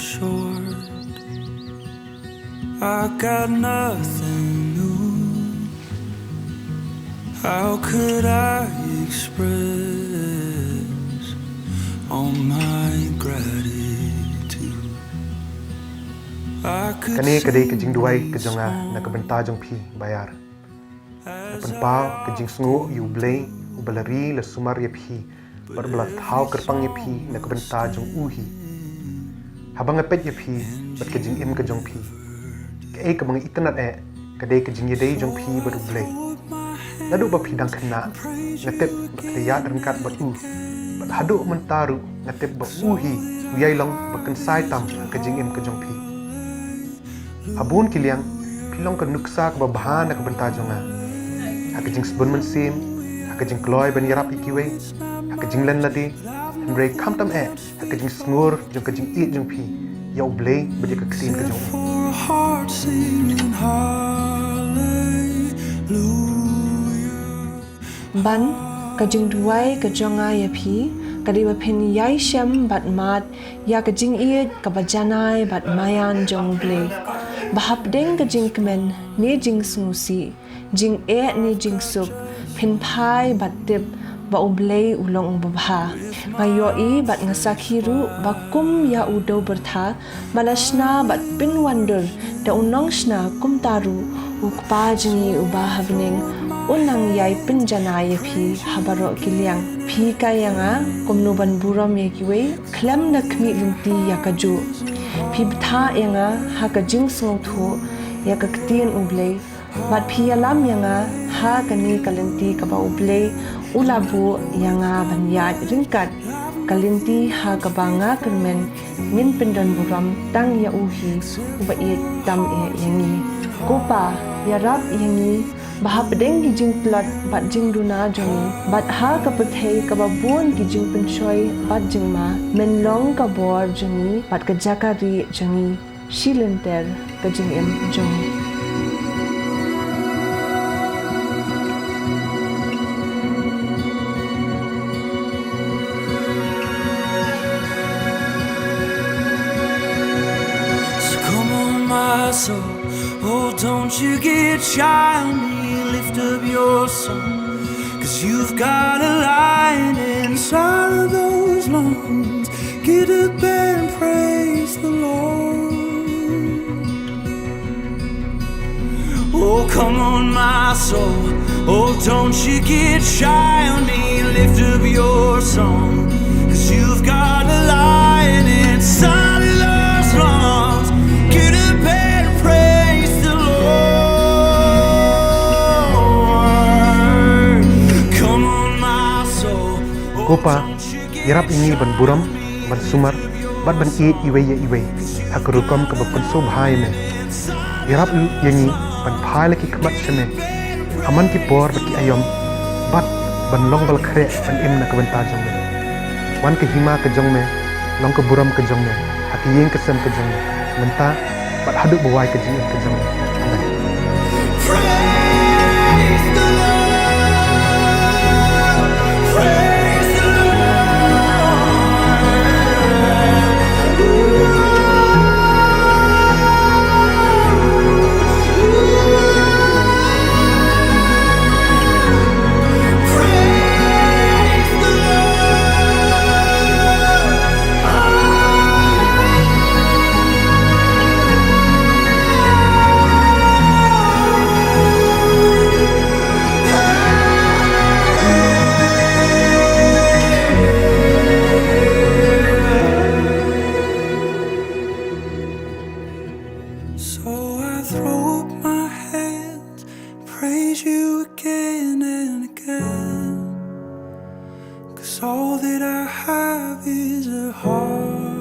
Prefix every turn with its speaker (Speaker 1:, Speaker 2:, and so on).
Speaker 1: short. I got nothing new. How could I express all my gratitude?
Speaker 2: Kani kadai kejing duai kejonga na kebenta jong pi bayar. Depan pau kejing sengu yu blei ubalari le sumar ye pi berbela thau kerpang ye pi na kebenta jong uhi. Habang apet ye pi bat kejing im kejong pi. Ke kemang internet kadai kejing ye dai jong pi beru blei. Nadu ba pi dang kena ngatep bat liat rengkat bat bat haduk mentaru ngatep ba uhi uyai long bakan sai tam kejing im kejong pi. Habun kiliang pilong ke nuksa ke bahan nak benta jonga. Hakajing sebun mensim, hakajing kloy ben yarap ikiwe, hakajing len ladi, henry kam tam hakajing sngur jong kajing eat jong pi. Ya ublei bagi ke clean ke jong.
Speaker 3: Ban kajing duai ke jonga ya pi. Kadi bapin yai Syiem bat mat ya kajing eat kabajanai bat mayan jong blei. Bahap deng kajing kemen ni jing sungusi, jing ni jing sup, pin pai bat tip ba ublei ulong babha. Ngayoi bat ngasakiru bakum ya udo bertha, malashna bat pin wonder da unong shna kum taru ukpa jingi ubah havning unang yai pinjana ye pi habaro kiliang pi kayanga kumnuban buram ye kiwe klam na kmi linti yakaju pi btha yanga hakajing songthu yakaktin ublei bat pi alam yanga ha kani kalinti kaba ublei ulabu yanga banyat ringkat kalinti ha kabanga kermen min pindan buram tang ya uhi ubait tam yangi kopa yarap yangi bahap deng gijing plot bat jing duna jongi bat ha kapathei kababun gijing penchoi bat jingma menlong kabor jongi bat kajakari jongi shilenter kajing em jongi.
Speaker 1: So come on my soul, oh don't you get shy on me. Lift up your song, 'cause you've got a lion inside of those lungs. Get up and praise the Lord. Oh, come on, my soul. Oh, don't you get shy on me. Lift up your song, 'cause you've got a lion inside of those lungs. Get up and praise the Lord.
Speaker 2: Kopa yarap ini ban buram ban sumar bat ban eat iwe ya iwe hakurukam ke bapan so bhai me yarap yangi ban phai laki khabat chame aman ki por baki ayom bat ban long bal khre ban im na ka ban ta jong me wan ke hima ke jong me long ke buram ke jong me haki yeng ke sem ke jong me menta bat haduk bawai ke jing ke jong me amen.
Speaker 1: All that I have is a heart.